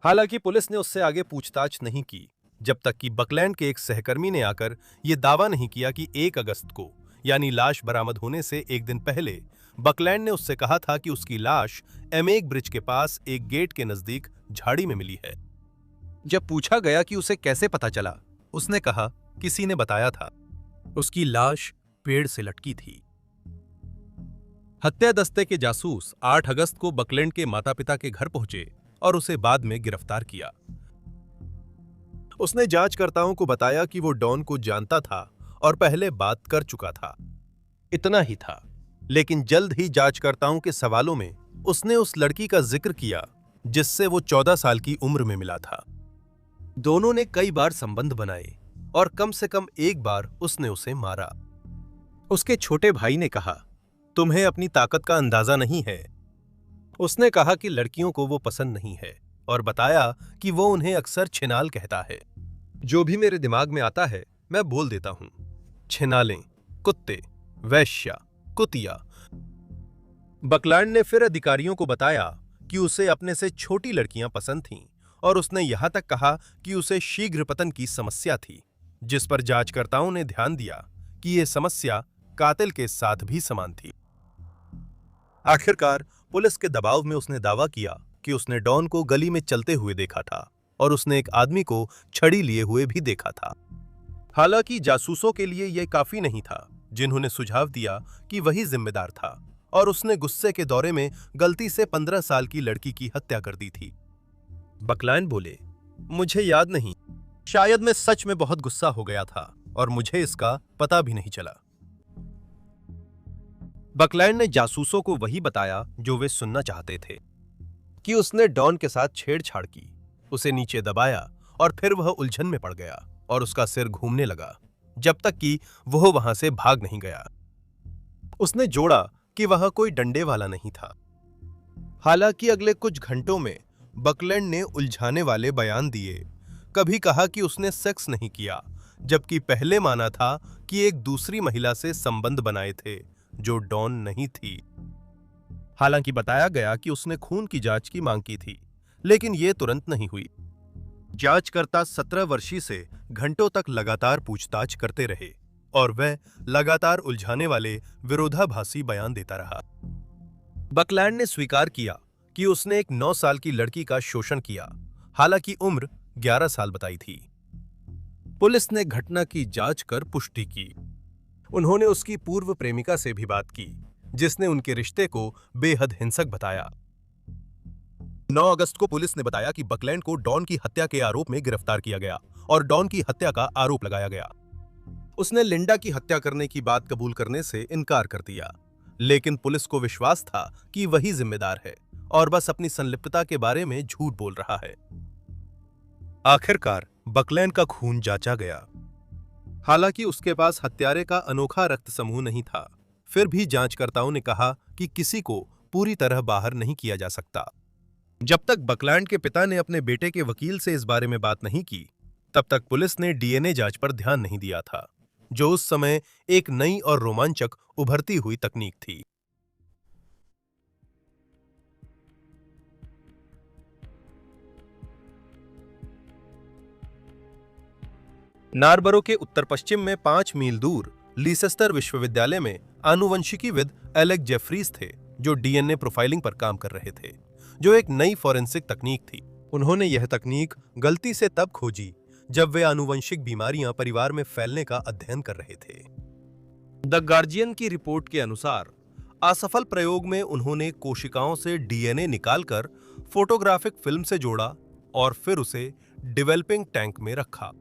हालांकि पुलिस ने उससे आगे पूछताछ नहीं की, जब तक कि बकलैंड के एक सहकर्मी ने आकर यह दावा नहीं किया कि 1 अगस्त को, यानी लाश बरामद होने से एक दिन पहले, बकलैंड ने उससे कहा था कि उसकी लाश M1 ब्रिज के पास एक गेट के नजदीक झाड़ी में मिली है। जब पूछा गया कि उसे कैसे पता चला, उसने कहा, किसी ने बताया था। उसकी लाश पेड़ से लटकी थी। हत्या दस्ते के जासूस 8 अगस्त को बकलैंड के माता-पिता के घर पहुंचे और उसे बाद में गिरफ्तार किया। उसने जांचकर्ताओं को बताया कि वो डॉन को जानता था और पहले बात कर चुका था। इतना ही था, लेकिन जल्द ही जांचकर्ताओं के सवालों में उसने उस लड़की का जिक्र किया जिससे वो 14 साल की उम्र में मिला था। दोनों ने कई बार संबंध बनाए और कम से कम एक बार उसने उसे मारा। उसके छोटे भाई ने कहा, तुम्हें अपनी ताकत का अंदाजा नहीं है। उसने कहा कि लड़कियों को वो पसंद नहीं है और बताया कि वो उन्हें अक्सर छिनाल कहता है। जो भी मेरे दिमाग में आता है मैं बोल देता हूं। छिनालें, कुत्ते, वैश्या, कुतिया। बकलैंड ने फिर अधिकारियों को बताया कि उसे अपने से छोटी लड़कियां पसंद थीं और उसने यहां तक कहा कि उसे शीघ्र पतन की समस्या थी, जिस पर जांचकर्ताओं ने ध्यान दिया कि यह समस्या कातिल के साथ भी समान थी। आखिरकार पुलिस के दबाव में उसने दावा किया कि उसने डॉन को गली में चलते हुए देखा था और उसने एक आदमी को छड़ी लिए हुए भी देखा था। हालांकि जासूसों के लिए यह काफी नहीं था, जिन्होंने सुझाव दिया कि वही जिम्मेदार था और उसने गुस्से के दौरे में गलती से 15 साल की लड़की की हत्या कर दी थी। बकलाइन बोले, मुझे याद नहीं, शायद मैं सच में बहुत गुस्सा हो गया था और मुझे इसका पता भी नहीं चला। बकलाइन ने जासूसों को वही बताया जो वे सुनना चाहते थे, कि उसने डॉन के साथ छेड़छाड़ की, उसे नीचे दबाया और फिर वह उलझन में पड़ गया और उसका सिर घूमने लगा जब तक कि वह वहां से भाग नहीं गया। उसने जोड़ा कि वह कोई डंडे वाला नहीं था। हालांकि अगले कुछ घंटों में बकलैंड ने उलझाने वाले बयान दिए। कभी कहा कि उसने सेक्स नहीं किया, जबकि पहले माना था कि एक दूसरी महिला से संबंध बनाए थे जो डॉन नहीं थी। हालांकि बताया गया कि उसने खून की जांच की मांग की थी, लेकिन यह तुरंत नहीं हुई। जांचकर्ता 17 वर्षीय से घंटों तक लगातार पूछताछ करते रहे और वह लगातार उलझाने वाले विरोधाभासी बयान देता रहा। बकलैंड ने स्वीकार किया कि उसने एक 9 साल की लड़की का शोषण किया, हालांकि उम्र 11 साल बताई थी। पुलिस ने घटना की जांच कर पुष्टि की। उन्होंने उसकी पूर्व प्रेमिका से भी बात की, जिसने उनके रिश्ते को बेहद हिंसक बताया। 9 अगस्त को पुलिस ने बताया कि बकलैंड को डॉन की हत्या के आरोप में गिरफ्तार किया गया और डॉन की हत्या का आरोप लगाया गया। उसने लिंडा की हत्या करने की बात कबूल करने से इनकार कर दिया, लेकिन पुलिस को विश्वास था कि वही जिम्मेदार है और बस अपनी संलिप्तता के बारे में झूठ बोल रहा है। आखिरकार बकलैंड का खून जांचा गया। हालांकि उसके पास हत्यारे का अनोखा रक्त समूह नहीं था, फिर भी जांचकर्ताओं ने कहा कि किसी को पूरी तरह बाहर नहीं किया जा सकता। जब तक बकलैंड के पिता ने अपने बेटे के वकील से इस बारे में बात नहीं की, तब तक पुलिस ने डीएनए जांच पर ध्यान नहीं दिया था, जो उस समय एक नई और रोमांचक उभरती हुई तकनीक थी। नारबरो के उत्तर पश्चिम में 5 मील दूर लीसेस्टर विश्वविद्यालय में आनुवंशिकीविद एलेक जेफरीज थे, जो डीएनए प्रोफाइलिंग पर काम कर रहे थे, जो एक नई फॉरेंसिक तकनीक थी। उन्होंने यह तकनीक गलती से तब खोजी जब वे आनुवंशिक बीमारियां परिवार में फैलने का अध्ययन कर रहे थे। द गार्जियन की रिपोर्ट के अनुसार असफल प्रयोग में उन्होंने कोशिकाओं से डीएनए निकालकर फोटोग्राफिक फिल्म से जोड़ा और फिर उसे डेवलपिंग टैंक में रखा।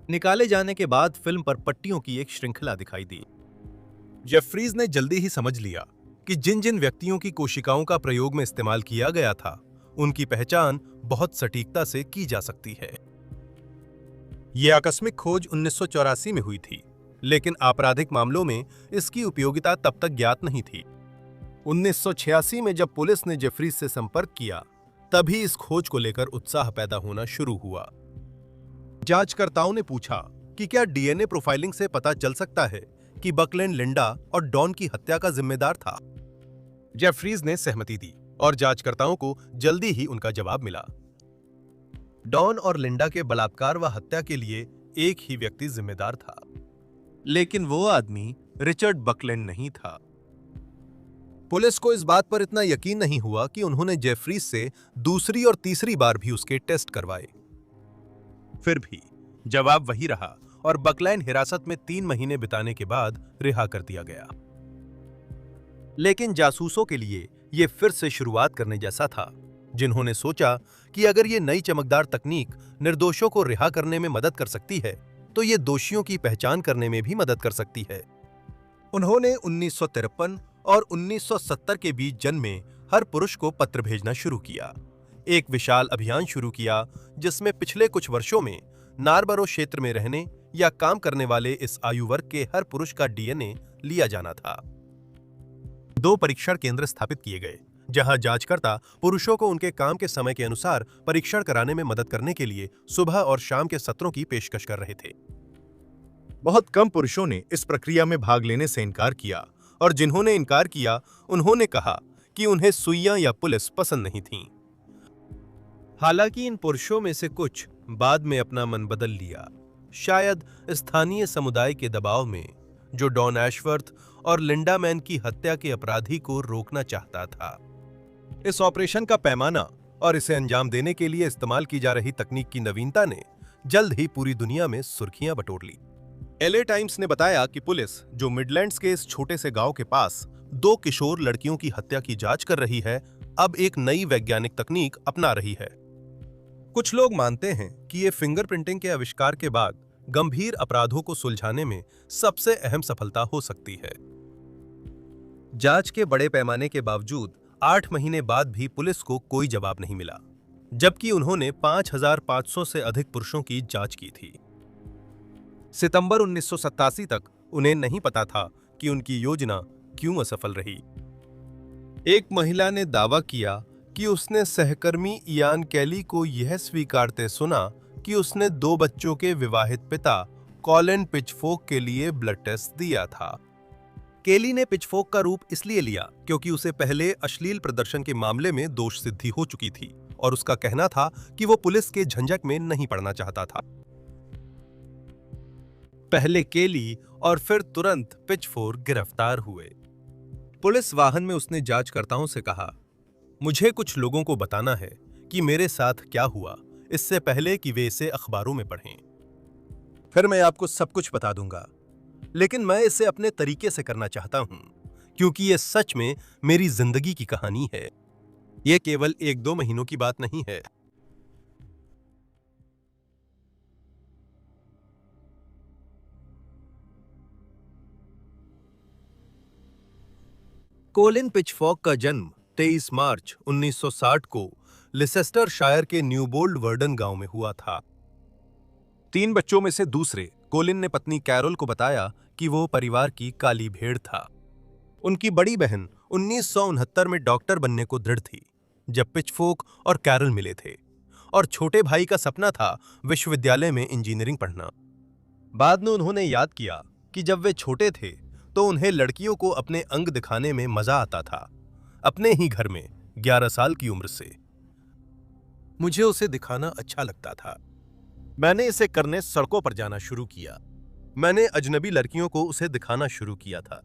निकाले जाने के बाद फिल्म पर पट्टियों की एक श्रृंखला दिखाई दी। जेफरीज ने जल्दी ही समझ लिया कि जिन जिन व्यक्तियों की कोशिकाओं का प्रयोग में इस्तेमाल किया गया था, उनकी पहचान बहुत सटीकता से की जा सकती है। यह आकस्मिक खोज 1984 में हुई थी, लेकिन आपराधिक मामलों में इसकी उपयोगिता तब तक ज्ञात नहीं थी। 1986 में जब पुलिस ने जेफरीज से संपर्क किया, तभी इस खोज को लेकर उत्साह पैदा होना शुरू हुआ। जांचकर्ताओं ने पूछा कि क्या डीएनए प्रोफाइलिंग से पता चल सकता है कि बकलैंड लिंडा और डॉन की हत्या का जिम्मेदार था। जेफरीज ने सहमति दी और जांचकर्ताओं को जल्दी ही उनका जवाब मिला। डॉन और लिंडा के बलात्कार व हत्या के लिए एक ही व्यक्ति जिम्मेदार था, लेकिन वो आदमी रिचर्ड बकलैंड नहीं था। पुलिस को इस बात पर इतना यकीन नहीं हुआ कि उन्होंने जेफरीज से दूसरी और तीसरी बार भी उसके टेस्ट करवाए। फिर भी जवाब वही रहा और बकलैंड हिरासत में 3 महीने बिताने के बाद रिहा कर दिया गया। लेकिन जासूसों के लिए यह फिर से शुरुआत करने जैसा था, जिन्होंने सोचा कि अगर ये नई चमकदार तकनीक निर्दोषों को रिहा करने में मदद कर सकती है, तो ये दोषियों की पहचान करने में भी मदद कर सकती है। उन्होंने 1953 और 1970 के बीच जन्मे हर पुरुष को पत्र भेजना शुरू किया। एक विशाल अभियान शुरू किया जिसमें पिछले कुछ वर्षों में नारबरो क्षेत्र में रहने या काम करने वाले इस आयु वर्ग के हर पुरुष का डीएनए लिया जाना था। 2 परीक्षण केंद्र स्थापित किए गए, जहां जांचकर्ता पुरुषों को उनके काम के समय के अनुसार परीक्षण कराने में मदद करने के लिए सुबह और शाम के सत्रों की पेशकश कर रहे थे। बहुत कम पुरुषों ने इस प्रक्रिया में भाग लेने से इनकार किया और जिन्होंने इनकार किया, उन्होंने कहा कि उन्हें सुइयां या पुलिस पसंद नहीं थीं। हालांकि इन पुरुषों में से कुछ बाद में अपना मन बदल लिया, शायद स्थानीय समुदाय के दबाव में, जो डॉन एशवर्थ और लिंडा मैन की हत्या के अपराधी को रोकना चाहता था। इस ऑपरेशन का पैमाना और इसे अंजाम देने के लिए इस्तेमाल की जा रही तकनीक की नवीनता ने जल्द ही पूरी दुनिया में सुर्खियां बटोर ली। एलए टाइम्स ने बताया कि पुलिस, जो मिडलैंड्स के इस छोटे से गांव के पास 2 किशोर लड़कियों की हत्या की जांच कर रही है, अब एक नई वैज्ञानिक तकनीक अपना रही है। कुछ लोग मानते हैं कि ये फिंगरप्रिंटिंग के आविष्कार के बाद गंभीर अपराधों को सुलझाने में सबसे अहम सफलता हो सकती है। जांच के बड़े पैमाने के बावजूद 8 महीने बाद भी पुलिस को कोई जवाब नहीं मिला, जबकि उन्होंने 5,500 से अधिक पुरुषों की जांच की थी। सितंबर 1987 तक उन्हें नहीं पता था कि उनकी योजना क्यों असफल रही। एक महिला ने दावा किया कि उसने सहकर्मी इयान कैली को यह स्वीकारते सुना कि उसने 2 बच्चों के विवाहित पिता कॉलिन पिचफोर्क के लिए ब्लड टेस्ट दिया था। केली ने पिचफोर्क का रूप इसलिए लिया क्योंकि उसे पहले अश्लील प्रदर्शन के मामले में दोष सिद्धि हो चुकी थी और उसका कहना था कि वो पुलिस के झंझट में नहीं पड़ना चाहता था। पहले केली और फिर तुरंत पिचफोर्क गिरफ्तार हुए। पुलिस वाहन में उसने जांचकर्ताओं से कहा, मुझे कुछ लोगों को बताना है कि मेरे साथ क्या हुआ, इससे पहले कि वे इसे अखबारों में पढ़ें। फिर मैं आपको सब कुछ बता दूंगा, लेकिन मैं इसे अपने तरीके से करना चाहता हूं, क्योंकि यह सच में मेरी जिंदगी की कहानी है। यह केवल 1-2 महीनों की बात नहीं है। कोलिन पिचफोर्क का जन्म 23 मार्च 1960 को लिसेस्टरशायर के न्यूबोल्ड वर्डन गांव में हुआ था। 3 बच्चों में से दूसरे कोलिन ने पत्नी कैरोल को बताया कि वो परिवार की काली भेड़ था। उनकी बड़ी बहन 1969 में डॉक्टर बनने को दृढ़ थी, जब पिचफोर्क और कैरोल मिले थे, और छोटे भाई का सपना था विश्वविद्यालय में इंजीनियरिंग पढ़ना। बाद में उन्होंने याद किया कि जब वे छोटे थे तो उन्हें लड़कियों को अपने अंग दिखाने में मजा आता था, अपने ही घर में 11 साल की उम्र से। मुझे उसे दिखाना अच्छा लगता था। मैंने इसे करने सड़कों पर जाना शुरू किया। मैंने अजनबी लड़कियों को उसे दिखाना शुरू किया था।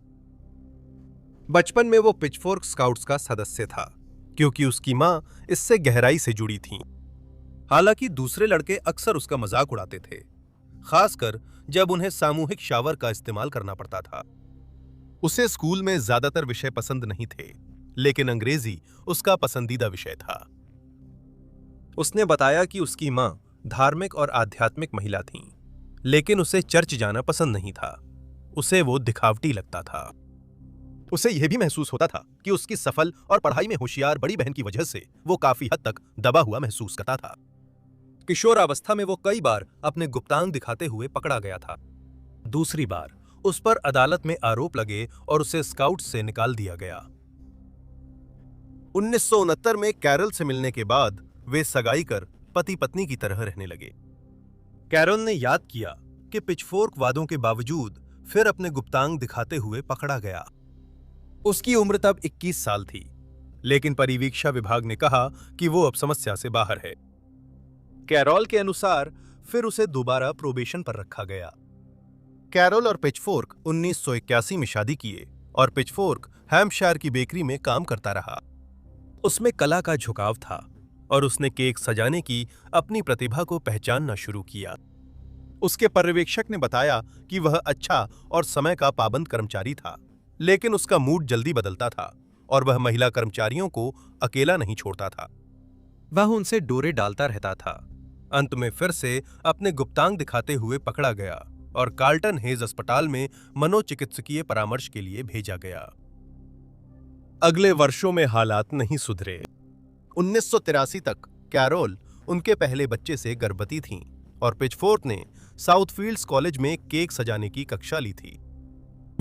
बचपन में वो पिचफोर्क स्काउट्स का सदस्य था, क्योंकि उसकी मां इससे गहराई से जुड़ी थीं। हालांकि दूसरे लड़के अक्सर उसका मजाक उड़ाते थे, खासकर जब उन्हें सामूहिक शावर का इस्तेमाल करना पड़ता था। उसे स्कूल में ज्यादातर विषय पसंद नहीं थे, लेकिन अंग्रेजी उसका पसंदीदा विषय था। उसने बताया कि उसकी मां धार्मिक और आध्यात्मिक महिला थीं, लेकिन उसे चर्च जाना पसंद नहीं था। उसे वो दिखावटी लगता था। उसे यह भी महसूस होता था कि उसकी सफल और पढ़ाई में होशियार बड़ी बहन की वजह से वो काफी हद तक दबा हुआ महसूस करता था। किशोरावस्था में वो कई बार अपने गुप्तांग दिखाते हुए पकड़ा गया था। दूसरी बार उस पर अदालत में आरोप लगे और उसे स्काउट से निकाल दिया गया। 1969 में कैरल से मिलने के बाद वे सगाई कर पति पत्नी की तरह रहने लगे। कैरोल ने याद किया कि पिचफोर्क वादों के बावजूद फिर अपने गुप्तांग दिखाते हुए पकड़ा गया। उसकी उम्र तब 21 साल थी, लेकिन परिवीक्षा विभाग ने कहा कि वो अब समस्या से बाहर है। कैरोल के अनुसार फिर उसे दोबारा प्रोबेशन पर रखा गया। कैरोल और पिचफोर्क 1981 में शादी किए और पिचफोर्क हैम्पशायर की बेकरी में काम करता रहा। उसमें कला का झुकाव था और उसने केक सजाने की अपनी प्रतिभा को पहचानना शुरू किया। उसके पर्यवेक्षक ने बताया कि वह अच्छा और समय का पाबंद कर्मचारी था, लेकिन उसका मूड जल्दी बदलता था और वह महिला कर्मचारियों को अकेला नहीं छोड़ता था। वह उनसे डोरे डालता रहता था। अंत में फिर से अपने गुप्तांग दिखाते हुए पकड़ा गया और कार्ल्टन हेज अस्पताल में मनोचिकित्सकीय परामर्श के लिए भेजा गया। अगले वर्षों में हालात नहीं सुधरे। 1983 तक कैरोल उनके पहले बच्चे से गर्भवती थीं और पिचफोर्क ने साउथफील्ड्स कॉलेज में केक सजाने की कक्षा ली थी।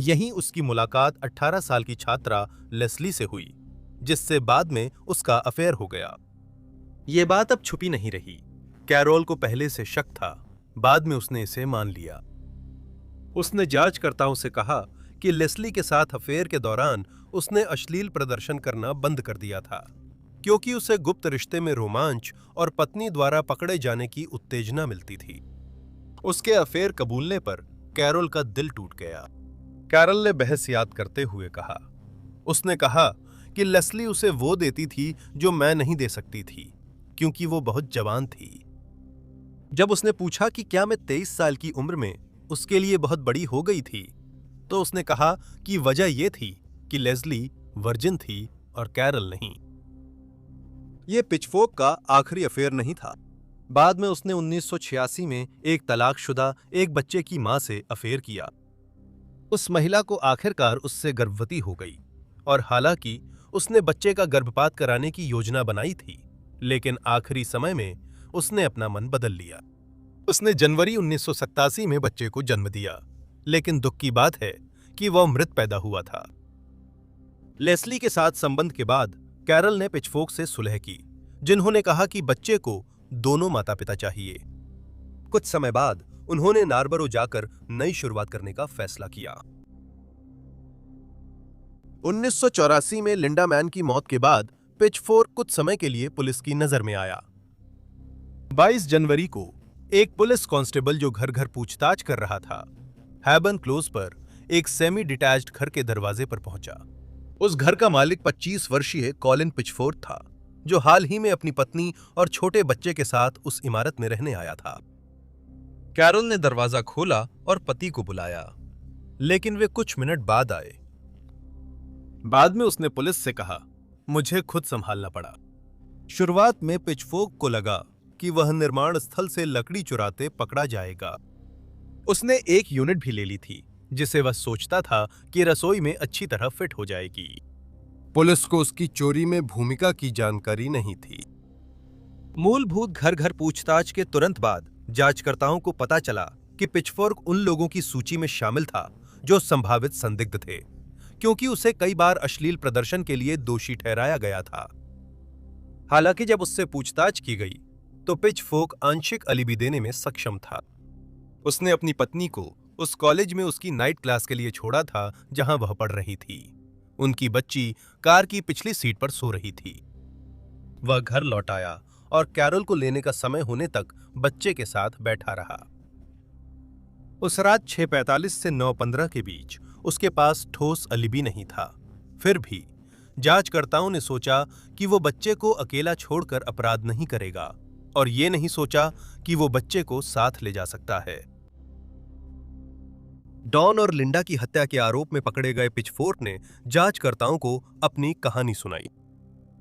यहीं उसकी मुलाकात 18 साल की छात्रा लेस्ली से हुई, जिससे बाद में उसका अफेयर हो गया। ये बात अब छुपी नहीं रही। कैरोल को पहले से शक था, बाद में उसने इसे मान लिया। उसने जांचकर्ताओं से कहा कि लेस्ली के साथ अफेयर के दौरान उसने अश्लील प्रदर्शन करना बंद कर दिया था, क्योंकि उसे गुप्त रिश्ते में रोमांच और पत्नी द्वारा पकड़े जाने की उत्तेजना मिलती थी। उसके अफेयर कबूलने पर कैरोल का दिल टूट गया। कैरल ने बहस याद करते हुए कहा, उसने कहा कि लेस्ली उसे वो देती थी जो मैं नहीं दे सकती थी, क्योंकि वो बहुत जवान थी। जब उसने पूछा कि क्या मैं 23 साल की उम्र में उसके लिए बहुत बड़ी हो गई थी, तो उसने कहा कि वजह यह थी कि लेस्ली वर्जिन थी और कैरल नहीं। यह पिचफोर्क का आखिरी अफेयर नहीं था। बाद में उसने 1986 में एक तलाकशुदा एक बच्चे की मां से अफेयर किया। उस महिला को आखिरकार उससे गर्भवती हो गई और हालांकि उसने बच्चे का गर्भपात कराने की योजना बनाई थी, लेकिन आखिरी समय में उसने अपना मन बदल लिया। उसने जनवरी 1987 में बच्चे को जन्म दिया, लेकिन दुख की बात है कि वह मृत पैदा हुआ था। लेस्ली के साथ संबंध के बाद कैरल ने पिचफोर्क से सुलह की, जिन्होंने कहा कि बच्चे को दोनों माता पिता चाहिए। कुछ समय बाद उन्होंने नार्बरो जाकर नई शुरुआत करने का फैसला किया। 1984 में लिंडा मैन की मौत के बाद पिचफोर्क कुछ समय के लिए पुलिस की नजर में आया। 22 जनवरी को एक पुलिस कांस्टेबल जो घर घर पूछताछ कर रहा था, हैबन क्लोज पर एक सेमी डिटैच्ड घर के दरवाजे पर पहुंचा। उस घर का मालिक 25 वर्षीय कॉलिन पिचफोर्क था, जो हाल ही में अपनी पत्नी और छोटे बच्चे के साथ उस इमारत में रहने आया था। कैरल ने दरवाजा खोला और पति को बुलाया, लेकिन वे कुछ मिनट बाद आए। बाद में उसने पुलिस से कहा, मुझे खुद संभालना पड़ा। शुरुआत में पिचफोर्क को लगा कि वह निर्माण स्थल से लकड़ी चुराते पकड़ा जाएगा। उसने एक यूनिट भी ले ली थी, जिसे वह सोचता था कि रसोई में अच्छी तरह फिट हो जाएगी। पुलिस को उसकी चोरी में भूमिका की जानकारी नहीं थी। मूलभूत घर घर पूछताछ के तुरंत बाद जांचकर्ताओं को पता चला कि पिचफोर्क उन लोगों की सूची में शामिल था जो संभावित संदिग्ध थे, क्योंकि उसे कई बार अश्लील प्रदर्शन के लिए दोषी ठहराया गया था। हालांकि जब उससे पूछताछ की गई तो पिचफोर्क आंशिक अलिबी देने में सक्षम था। उसने अपनी पत्नी को उस कॉलेज में उसकी नाइट क्लास के लिए छोड़ा था जहां वह पढ़ रही थी। उनकी बच्ची कार की पिछली सीट पर सो रही थी। वह घर लौट आया और कैरोल को लेने का समय होने तक बच्चे के साथ बैठा रहा। उस रात 6:45 से 9:15 के बीच उसके पास ठोस अलिबी नहीं था। फिर भी जांचकर्ताओं ने सोचा कि वो बच्चे को अकेला छोड़कर अपराध नहीं करेगा, और ये नहीं सोचा कि वो बच्चे को साथ ले जा सकता है। डॉन और लिंडा की हत्या के आरोप में पकड़े गए पिचफोर्क ने जांचकर्ताओं को अपनी कहानी सुनाई।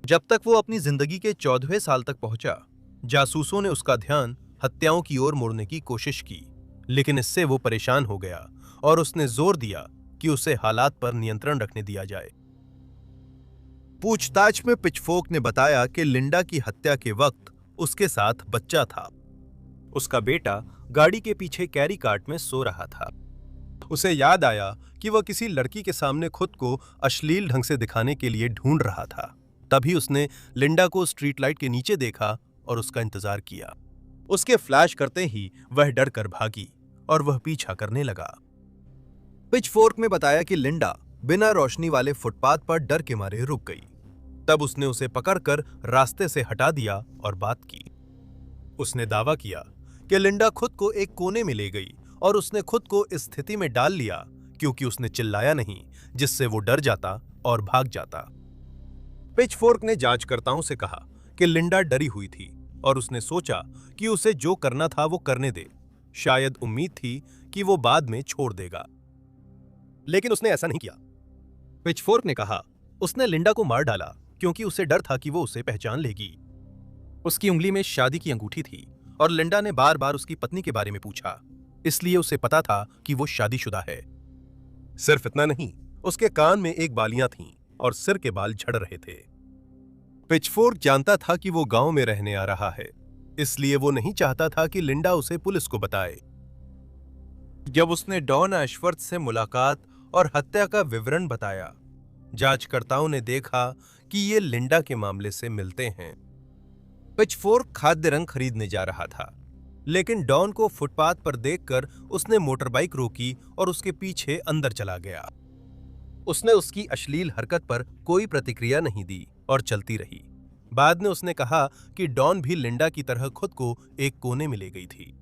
जब तक वो अपनी जिंदगी के 14वें साल तक पहुंचा, जासूसों ने उसका ध्यान हत्याओं की ओर मोड़ने की कोशिश की, लेकिन इससे वो परेशान हो गया और उसने जोर दिया कि उसे हालात पर नियंत्रण रखने दिया जाए। पूछताछ में पिचफोर्क ने बताया कि लिंडा की हत्या के वक्त उसके साथ बच्चा था। उसका बेटा गाड़ी के पीछे कैरी कार्ट में सो रहा था। उसे याद आया कि वह किसी लड़की के सामने खुद को अश्लील ढंग से दिखाने के लिए ढूंढ रहा था। तभी उसने लिंडा को स्ट्रीट लाइट के नीचे देखा और उसका इंतजार किया। उसके फ्लैश करते ही वह डर कर भागी और वह पीछा करने लगा। पिचफोर्क ने बताया कि लिंडा बिना रोशनी वाले फुटपाथ पर डर के मारे रुक गई। तब उसने उसे पकड़कर रास्ते से हटा दिया और बात की। उसने दावा किया कि लिंडा खुद को एक कोने में ले गई और उसने खुद को इस स्थिति में डाल लिया क्योंकि उसने चिल्लाया नहीं, जिससे वो डर जाता और भाग जाता। पिचफोर्क ने जांचकर्ताओं से कहा कि लिंडा डरी हुई थी और उसने सोचा कि उसे जो करना था वो करने दे। शायद उम्मीद थी कि वो बाद में छोड़ देगा, लेकिन उसने ऐसा नहीं किया। पिचफोर्क ने कहा उसने लिंडा को मार डाला क्योंकि उसे डर था कि वो उसे पहचान लेगी। उसकी उंगली में शादी की अंगूठी थी और लिंडा ने बार बार उसकी पत्नी के बारे में पूछा, इसलिए उसे पता था कि वो शादीशुदा है। सिर्फ इतना नहीं, उसके कान में एक बालियां थीं और सिर के बाल झड़ रहे थे। पिचफोर्क जानता था कि वो गांव में रहने आ रहा है, इसलिए वो नहीं चाहता था कि लिंडा उसे पुलिस को बताए। जब उसने डॉन एशवर्थ से मुलाकात और हत्या का विवरण बताया, जांचकर्ताओं ने देखा कि ये लिंडा के मामले से मिलते हैं। पिचफोर्क खाद्य रंग खरीदने जा रहा था, लेकिन डॉन को फुटपाथ पर देखकर उसने मोटरबाइक रोकी और उसके पीछे अंदर चला गया। उसने उसकी अश्लील हरकत पर कोई प्रतिक्रिया नहीं दी और चलती रही। बाद में उसने कहा कि डॉन भी लिंडा की तरह खुद को एक कोने में ले गई थी।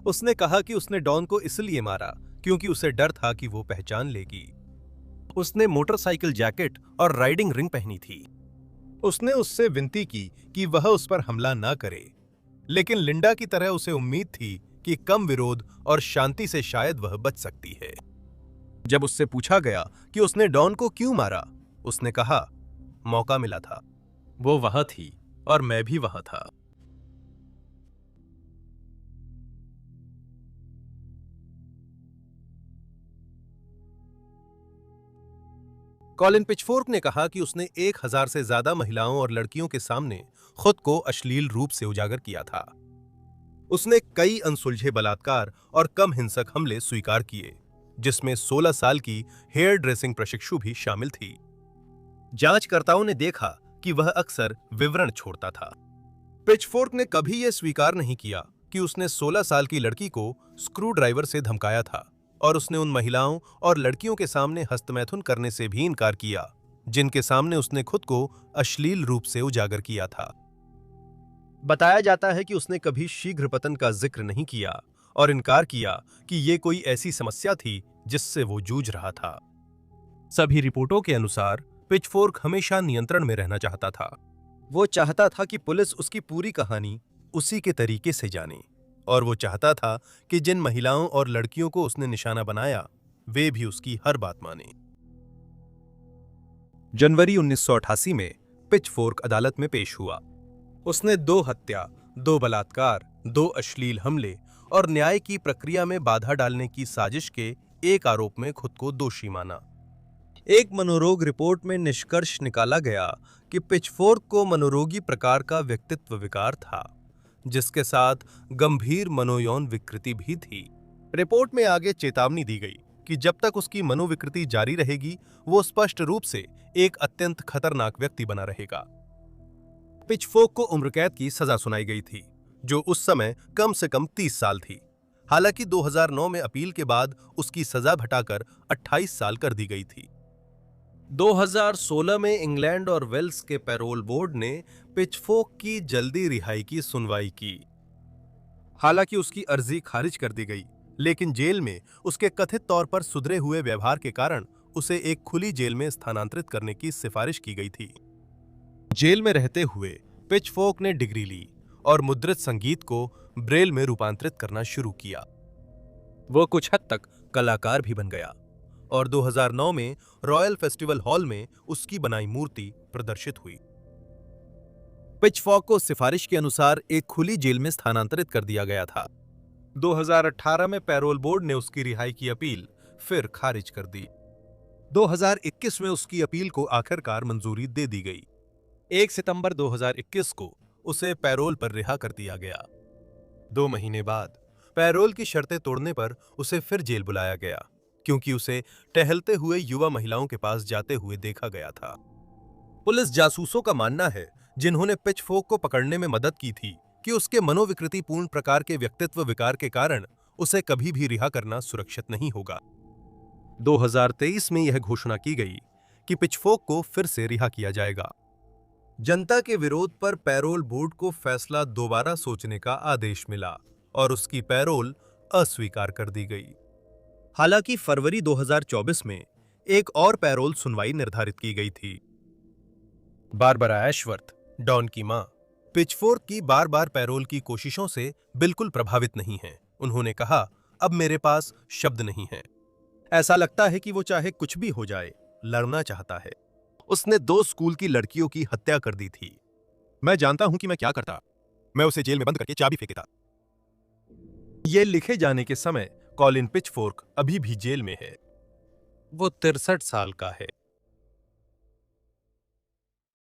उसने कहा कि उसने डॉन को इसलिए मारा क्योंकि उसे डर था कि वो पहचान लेगी। उसने मोटरसाइकिल जैकेट और राइडिंग रिंग पहनी थी। उसने उससे विनती की कि वह उस पर हमला ना करे, लेकिन लिंडा की तरह उसे उम्मीद थी कि कम विरोध और शांति से शायद वह बच सकती है। जब उससे पूछा गया कि उसने डॉन को क्यों मारा, उसने कहा, मौका मिला था। वो वहां थी और मैं भी वहां था। कॉलिन पिचफोर्क ने कहा कि उसने 1000 से ज्यादा महिलाओं और लड़कियों के सामने खुद को अश्लील रूप से उजागर किया था। उसने कई अनसुलझे बलात्कार और कम हिंसक हमले स्वीकार किए, जिसमें 16 साल की हेयर ड्रेसिंग प्रशिक्षु भी शामिल थी। जांचकर्ताओं ने देखा कि वह अक्सर विवरण छोड़ता था। पिचफोर्क ने कभी यह स्वीकार नहीं किया कि उसने 16 साल की लड़की को स्क्रू ड्राइवर से धमकाया था, और उसने उन महिलाओं और लड़कियों के सामने हस्तमैथुन करने से भी इनकार किया जिनके सामने उसने खुद को अश्लील रूप से उजागर किया था। बताया जाता है कि उसने कभी शीघ्र पतन का जिक्र नहीं किया और इनकार किया कि यह कोई ऐसी समस्या थी जिससे वो जूझ रहा था। सभी रिपोर्टों के अनुसार पिचफोर्क हमेशा नियंत्रण में रहना चाहता था। वो चाहता था कि पुलिस उसकी पूरी कहानी उसी के तरीके से जाने, और वो चाहता था कि जिन महिलाओं और लड़कियों को उसने निशाना बनाया वे भी उसकी हर बात माने। जनवरी 1988 में पिचफोर्क अदालत में पेश हुआ। उसने 2 हत्या, 2 बलात्कार, 2 अश्लील हमले और न्याय की प्रक्रिया में बाधा डालने की साजिश के एक आरोप में खुद को दोषी माना। एक मनोरोग रिपोर्ट में निष्कर्ष निकाला गया कि पिचफोर्क को मनोरोगी प्रकार का व्यक्तित्व विकार था, जिसके साथ गंभीर मनोयौन विकृति भी थी। रिपोर्ट में आगे चेतावनी दी गई कि जब तक उसकी मनोविकृति जारी रहेगी, वो स्पष्ट रूप से एक अत्यंत खतरनाक व्यक्ति बना रहेगा। पिचफोर्क को उम्र कैद की सजा सुनाई गई थी, जो उस समय कम से कम 30 साल थी। हालांकि 2009 में अपील के बाद उसकी सजा घटाकर 28 साल कर दी गई थी। 2016 में इंग्लैंड और वेल्स के पैरोल बोर्ड ने पिचफोर्क की जल्दी रिहाई की सुनवाई की। हालांकि उसकी अर्जी खारिज कर दी गई, लेकिन जेल में उसके कथित तौर पर सुधरे हुए व्यवहार के कारण उसे एक खुली जेल में स्थानांतरित करने की सिफारिश की गई थी। जेल में रहते हुए पिचफोर्क ने डिग्री ली और मुद्रित संगीत को ब्रेल में रूपांतरित करना शुरू किया। वो कुछ हद तक कलाकार भी बन गया और 2009 में रॉयल फेस्टिवल हॉल में उसकी बनाई मूर्ति प्रदर्शित हुई। पिचफोर्क को सिफारिश के अनुसार एक खुली जेल में स्थानांतरित कर दिया गया था। 2018 में पैरोल बोर्ड ने उसकी रिहाई की अपील फिर खारिज कर दी। 2021 में उसकी अपील को आखिरकार मंजूरी दे दी गई। 1 सितंबर 2021 को उसे पैरोल पर रिहा कर दिया गया। 2 महीने बाद पैरोल की शर्तें तोड़ने पर उसे फिर जेल बुलाया गया, क्योंकि उसे टहलते हुए युवा महिलाओं के पास जाते हुए देखा गया था। पुलिस जासूसों का मानना है, जिन्होंने पिचफोर्क को पकड़ने में मदद की थी, कि उसके मनोविकृतिपूर्ण प्रकार के व्यक्तित्व विकार के कारण उसे कभी भी रिहा करना सुरक्षित नहीं होगा। 2023 में यह घोषणा की गई कि पिचफोर्क को फिर से रिहा किया जाएगा। जनता के विरोध पर पैरोल बोर्ड को फैसला दोबारा सोचने का आदेश मिला और उसकी पैरोल अस्वीकार कर दी गई। हालांकि फरवरी 2024 में एक और पैरोल सुनवाई निर्धारित की गई थी। बारबरा एशवर्थ, डॉन की मां, पिचफोर्क की बार-बार पैरोल की कोशिशों से बिल्कुल प्रभावित नहीं हैं। उन्होंने कहा, अब मेरे पास शब्द नहीं है। ऐसा लगता है कि वो चाहे कुछ भी हो जाए, लड़ना चाहता है। उसने 2 स्कूल की लड़कियों की हत्या कर दी थी। मैं जानता हूं कि मैं क्या करता। मैं उसे जेल में बंद करके चाबी फेंकता। ये लिखे जाने के समय कॉलिन पिचफोर्क अभी भी जेल में है। वो 63 साल का है।